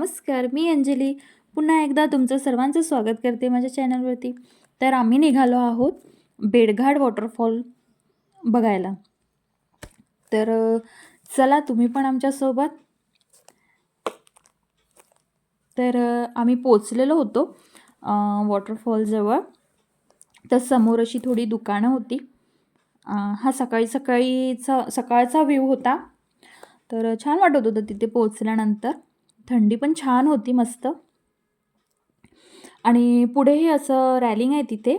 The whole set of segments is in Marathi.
नमस्कार, मी अंजली. पुन्हा एकदा तुमचं सर्वांचं स्वागत करते माझ्या चॅनलवरती. तर आम्ही निघालो आहोत बेडघाट वॉटरफॉल बघायला. तर चला तुम्ही पण आमच्यासोबत. तर आम्ही पोचलेलो होतो वॉटरफॉलजवळ. तर समोर अशी थोडी दुकानं होती. हा सकाळचा व्ह्यू होता. तर छान वाटत होतं तिथे पोचल्यानंतर. थंडी पण छान होती मस्त. आणि पुढेही असं रॅलिंग आहे तिथे.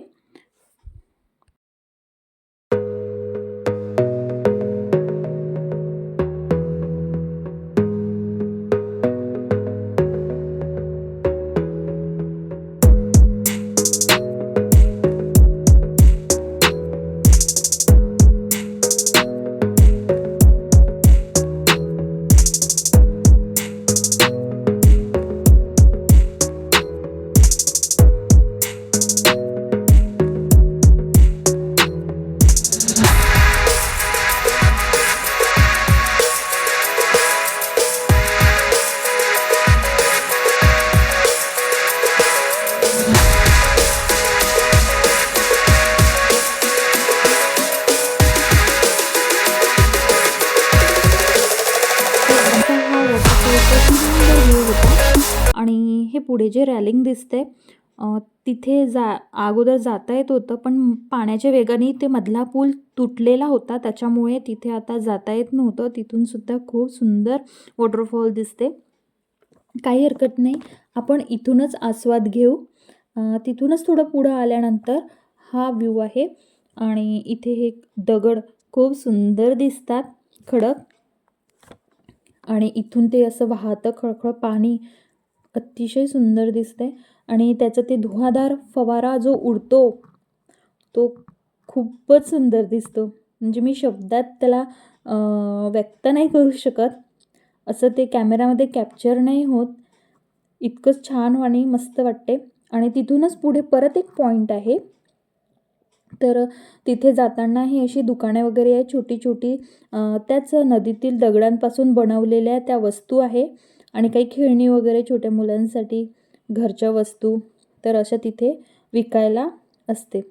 आणि हे पुढे जे रॅलिंग दिसते तिथे अगोदर जाता येत होतं, पण पाण्याच्या वेगाने ते मधला पूल तुटलेला होता, त्याच्यामुळे तिथे आता जाता येत नव्हतं. तिथून सुद्धा खूप सुंदर वॉटरफॉल दिसते. काही हरकत नाही, आपण इथूनच आस्वाद घेऊ. तिथूनच थोडं पुढं आल्यानंतर हा व्ह्यू आहे. आणि इथे हे दगड खूप सुंदर दिसतात, खडक. आणि इथून ते असं वाहतं खळखळ पाणी अतिशय सुंदर दिसते. आणि त्याचा ते धुवाधार फवारा जो उडतो तो खूपच सुंदर दिसतो. म्हणजे मी शब्दात त्याला व्यक्त नाही करू शकत. असं ते कॅमेरामध्ये कॅप्चर नाही होत. इतकंच छान आणि मस्त वाटते. आणि तिथूनच पुढे परत एक पॉईंट आहे. तर तिथे जाताना ही अशी दुकाने वगैरे आहे छोटी छोटी. त्याच नदीतील दगडांपासून बनवलेल्या त्या वस्तू आहे. आणि काही खेळणी वगैरे छोट्या मुलांसाठी घरच्या वस्तू तर अशा तिथे विकायला असते.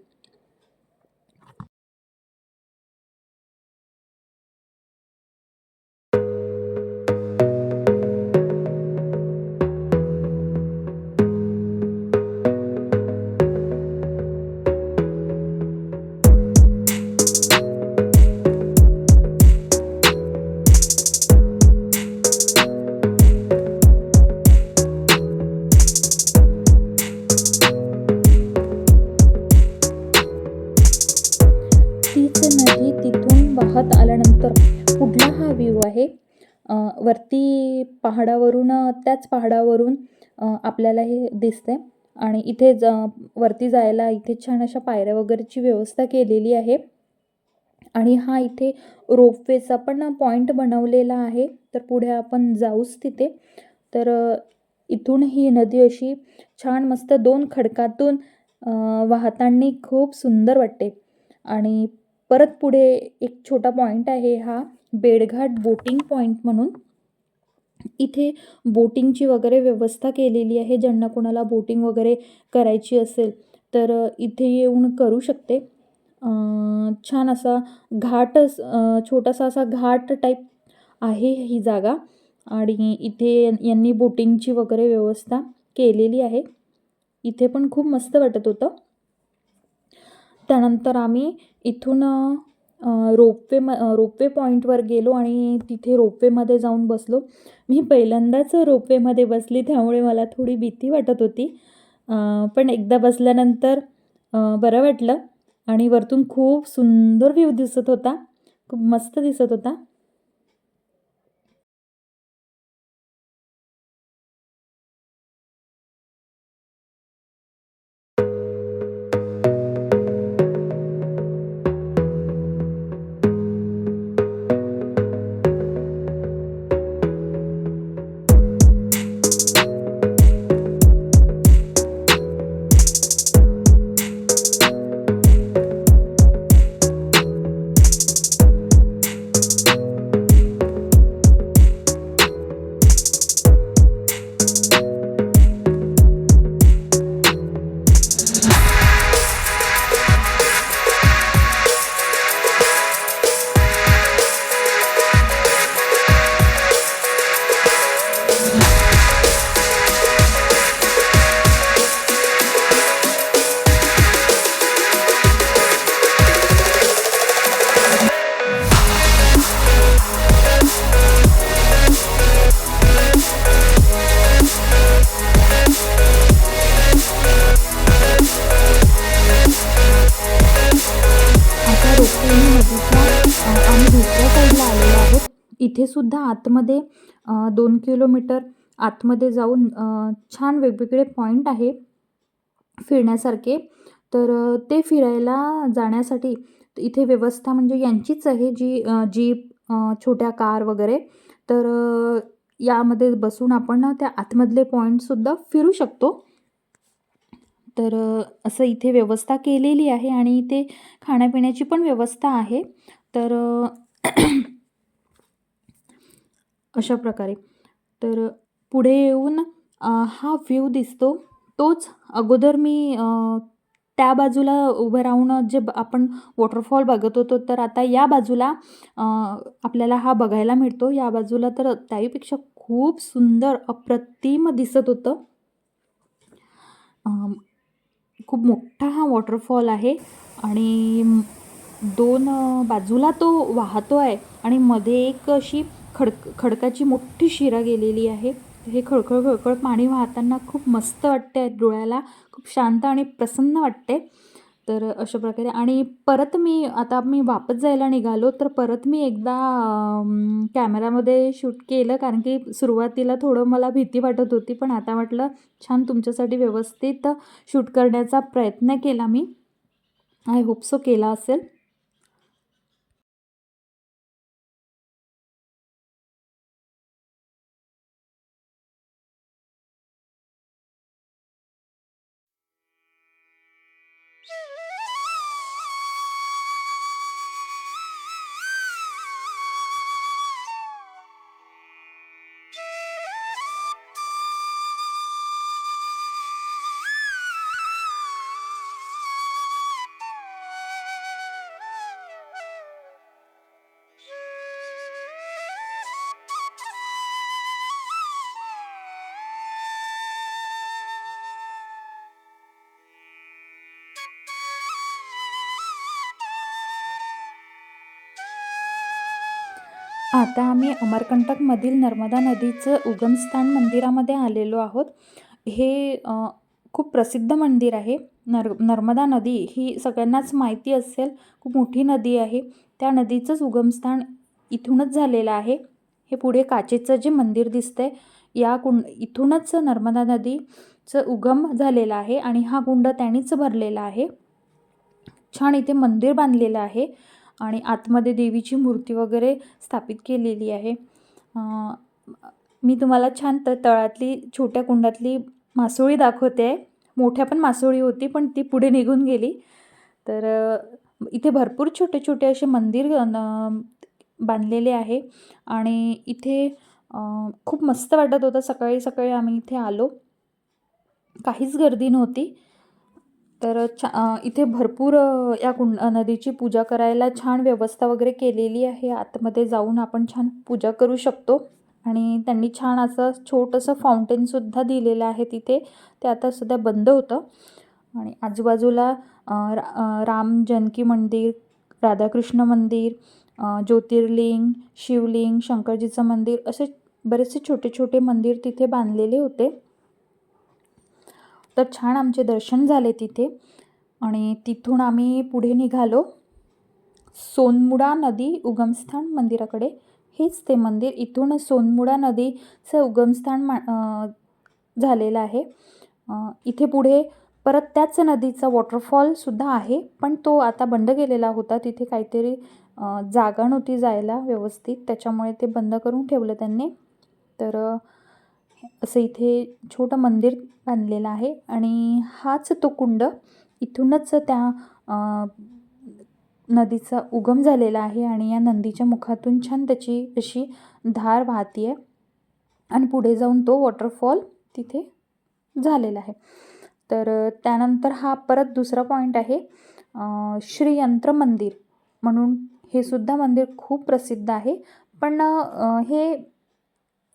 तीच नदी तिथून वाहत आल्यानंतर पुढला हा व्ह्यू आहे. वरती पहाडावरून त्याच पहाडावरून आपल्याला हे दिसते. आणि इथे वरती जायला इथे छान अशा पायऱ्या वगैरेची व्यवस्था केलेली आहे. आणि हा इथे रोपवेचा पण पॉईंट बनवलेला आहे. तर पुढे आपण जाऊच तिथे. तर इथून ही नदी अशी छान मस्त दोन खडकातून वाहताना खूप सुंदर वाटते. आणि परत पुढे एक छोटा पॉईंट आहे हा बेडघाट बोटिंग पॉईंट म्हणून. इथे बोटिंगची वगैरे व्यवस्था केलेली आहे. ज्यांना कोणाला बोटिंग वगैरे करायची असेल तर इथे येऊन करू शकते. छान असा घाट, छोटासा असा घाट टाईप आहे ही जागा. आणि इथे यांनी बोटिंगची वगैरे व्यवस्था केलेली आहे. इथे पण खूप मस्त वाटत होतं. त्यानंतर आम्ही इथून रोपवे पॉईंटवर गेलो आणि तिथे रोपवेमध्ये जाऊन बसलो. मी पहिल्यांदाच रोपवेमध्ये बसली, त्यामुळे मला थोडी भीती वाटत होती. पण एकदा बसल्यानंतर बरं वाटलं. आणि वरतून खूप सुंदर व्ह्यू दिसत होता, खूप मस्त दिसत होता. आम्ही दुसऱ्या साईडला आलेलो आहोत. इथे सुद्धा आतमध्ये 2 किलोमीटर आतमध्ये जाऊन छान वेगवेगळे पॉइंट आहे फिरण्यासारखे. तर ते फिरायला जाण्यासाठी इथे व्यवस्था म्हणजे यांचीच आहे, जी जीप, छोट्या कार वगैरे. तर यामध्ये बसून आपण त्या आतमधले पॉईंटसुद्धा फिरू शकतो. तर असं इथे व्यवस्था केलेली आहे आणि इथे खाण्यापिण्याची पण व्यवस्था आहे. तर अशा प्रकारे. तर पुढे येऊन हा व्ह्यू दिसतो. तोच अगोदर मी त्या बाजूला उभं राहून जे आपण वॉटरफॉल बघत होतो, तर आता या बाजूला आपल्याला हा बघायला मिळतो. या बाजूला तर त्याहीपेक्षा खूप सुंदर अप्रतिम दिसत होतं. खूप मोठा हा वॉटरफॉल आहे आणि 2 बाजूला तो वाहतो आहे आणि मध्ये एक अशी खडकाची मोठी शिरा गेलेली आहे. हे खळखळ खळखळ पाणी वाहताना खूप मस्त वाटते डोळ्याला, खूप शांत आणि प्रसन्न वाटते. तर अशा प्रकारे आणि परत आता मी वापस जायला निघालो, तर परत मी एकदा कॅमेरामध्ये शूट केलं, कारण की सुरुवातीला थोडं मला भीती वाटत होती, पण आता म्हटलं छान तुमच्यासाठी व्यवस्थित शूट करण्याचा प्रयत्न केला मी. आय होप सो केला असेल. आता आम्ही अमरकंटकमधील नर्मदा नदीचं उगमस्थान मंदिरामध्ये आलेलो आहोत. हे खूप प्रसिद्ध मंदिर आहे. नर्मदा नदी ही सगळ्यांनाच माहिती असेल, खूप मोठी नदी आहे. त्या नदीचंच उगमस्थान इथूनच झालेलं आहे. हे पुढे काचेचं जे मंदिर दिसतंय, इथूनच नर्मदा नदीचं उगम झालेला आहे आणि हा कुंड त्यानीच भरलेला आहे. छान इथे मंदिर बांधलेलं आहे आणि आतमध्ये देवीची मूर्ती वगैरे स्थापित केलेली आहे. मी तुम्हाला छान तळातली छोट्या कुंडातली मासोळी दाखवते आहे. मोठ्या पण मासोळी होती, पण ती पुढे निघून गेली. तर इथे भरपूर छोटे छोटे असे मंदिर बांधलेले आहे आणि इथे खूप मस्त वाटत होतं. सकाळी सकाळी आम्ही इथे आलो, काहीच गर्दी नव्हती. तर इथे भरपूर या नदीची पूजा करायला छान व्यवस्था वगैरे केलेली आहे. आतमध्ये जाऊन आपण छान पूजा करू शकतो आणि त्यांनी छान असं छोटंसं फाउंटेनसुद्धा दिलेलं आहे तिथे. ते आता सध्या बंद होतं आणि आजूबाजूला राम जानकी मंदिर, राधाकृष्ण मंदिर, ज्योतिर्लिंग, शिवलिंग, शंकरजीचं मंदिर, असे बरेचसे छोटे छोटे मंदिर तिथे बांधलेले होते. तर छान आमचे दर्शन झाले तिथे आणि तिथून आम्ही पुढे निघालो सोनमुडा नदी उगमस्थान मंदिराकडे. हेच ते मंदिर, इथून सोनमुडा नदीचं उगमस्थान झालेलं आहे. इथे पुढे परत त्याच नदीचा वॉटरफॉलसुद्धा आहे, पण तो आता बंद केलेला होता. तिथे काहीतरी जागा नव्हती जायला व्यवस्थित, त्याच्यामुळे ते बंद करून ठेवलं त्यांनी. तर असं इथे छोटं मंदिर बांधलेलं आहे आणि हाच तो कुंड, इथूनच त्या नदीचा उगम झालेला आहे आणि या नदीच्या मुखातून छान त्याची अशी धार वाहते आहे आणि पुढे जाऊन तो वॉटरफॉल तिथे झालेला आहे. तर त्यानंतर हा परत दुसरा पॉईंट आहे श्रीयंत्र मंदिर म्हणून. हे सुद्धा मंदिर खूप प्रसिद्ध आहे, पण हे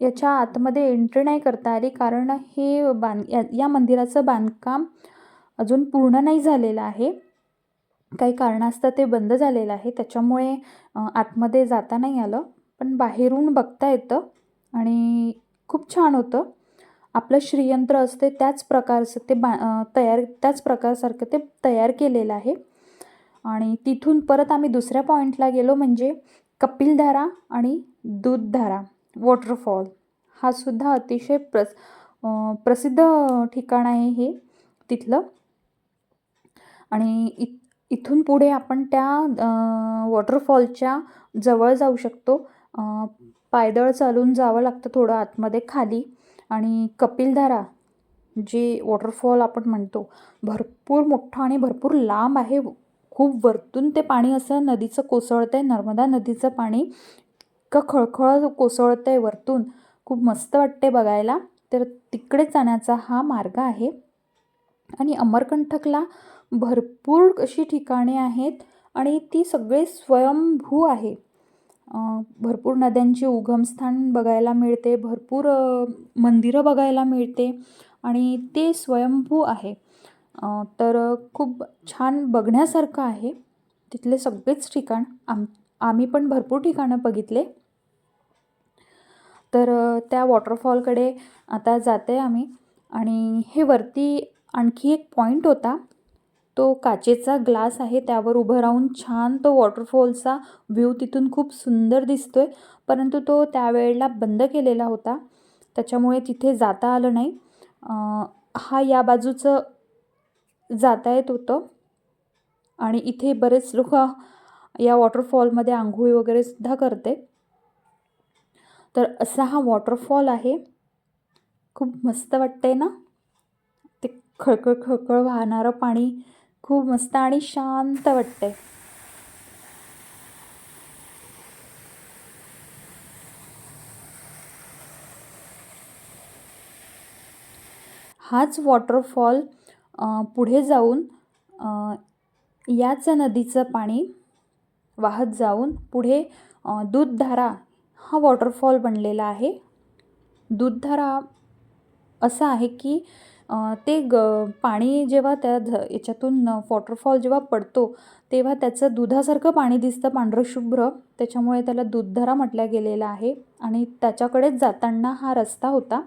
याच्या आतमध्ये एंट्री नाही करता आली, कारण हे या मंदिराचं बांधकाम अजून पूर्ण नाही झालेलं आहे. काही कारणास्तव ते बंद झालेलं आहे, त्याच्यामुळे आतमध्ये जाता नाही आलं. पण बाहेरून बघता येतं आणि खूप छान होतं. आपलं श्रीयंत्र असते त्याच प्रकारचं ते त्याच प्रकारसारखं ते तयार केलेलं आहे. आणि तिथून परत आम्ही दुसऱ्या पॉईंटला गेलो म्हणजे कपिलधारा आणि दूधधारा वॉटरफॉल. हा सुद्धा अतिशय प्रसिद्ध ठिकाण आहे हे तिथलं. आणि इथून पुढे आपण त्या वॉटरफॉलच्या जवळ जाऊ शकतो. पायदळ चालून जावं लागतं थोडं आतमध्ये खाली. आणि कपिलधारा जे वॉटरफॉल आपण म्हणतो भरपूर मोठं आणि भरपूर लांब आहे. खूप वरतून ते पाणी असं नदीचं कोसळतं आहे, नर्मदा नदीचं पाणी इतकं खळखळ कोसळतं आहे वरतून. खूप मस्त वाटते बघायला. तर तिकडे जाण्याचा हा मार्ग आहे. आणि अमरकंटकला भरपूर अशी ठिकाणे आहेत आणि ती सगळे स्वयंभू आहे. भरपूर नद्यांचे उगमस्थान बघायला मिळते, भरपूर मंदिरं बघायला मिळते आणि ते स्वयंभू आहे. तर खूप छान बघण्यासारखं आहे तिथले सगळेच ठिकाण. आम्ही पण भरपूर ठिकाणं बघितले. तर त्या वॉटरफॉलकडे आता जाते आम्ही. आणि हे वरती आणखी एक पॉईंट होता, तो काचेचा ग्लास आहे, त्यावर उभं राहून छान तो वॉटरफॉलचा व्ह्यू तिथून खूप सुंदर दिसतोय. परंतु तो त्यावेळेला बंद केलेला होता, त्याच्यामुळे तिथे जाता आलं नाही. हा या बाजूचं जाता येत होतं. आणि इथे बरेच लोक या वॉटरफॉलमध्ये आंघोळी वगैरे सुद्धा करते. तर असा हा वॉटरफॉल आहे. खूप मस्त वाटतंय ना, ते खळखळ खळखळ वाहणारं पाणी खूप मस्त आणि शांत वाटतंय. हाच वॉटरफॉल पुढे जाऊन याच नदीचं पाणी वाहत जाऊन पुढे दूधधारा हा वॉटरफॉल बनलेला आहे. दूधधारा असं आहे की ते पाणी जेव्हा त्या याच्यातून वॉटरफॉल जेव्हा पडतो तेव्हा त्याचं दुधासारखं पाणी दिसतं, पांढरशुभ्र. त्याच्यामुळे त्याला दूधधारा म्हटलं गेलेलं आहे. आणि त्याच्याकडेच जाताना हा रस्ता होता.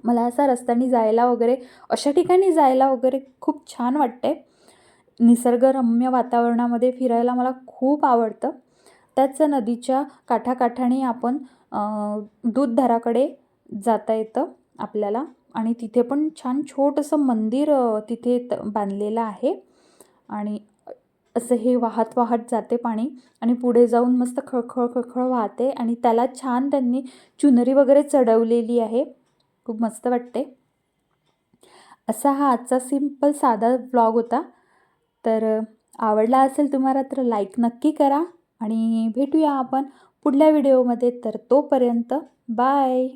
मला असा रस्त्याने जायला वगैरे, अशा ठिकाणी जायला वगैरे खूप छान वाटते. निसर्गरम्य वातावरणामध्ये फिरायला मला खूप आवडतं. त्याच नदीच्या काठाकाठाने आपण दूधधाराकडे जाता येतं आपल्याला. आणि तिथे पण छान छोटंसं मंदिर तिथे बांधलेलं आहे. आणि असं हे वाहत वाहत जाते पाणी आणि पुढे जाऊन मस्त खळखळ खळखळ वाहते आणि त्याला छान त्यांनी चुनरी वगैरे चढवलेली आहे. खूप मस्त वाटते. असा हा आजचा सिंपल साधा व्लॉग होता. तर आवडला असेल तुम्हाला तर लाईक नक्की करा आणि भेटूया आपण पुढल्या व्हिडिओमध्ये. तर तोपर्यंत बाय.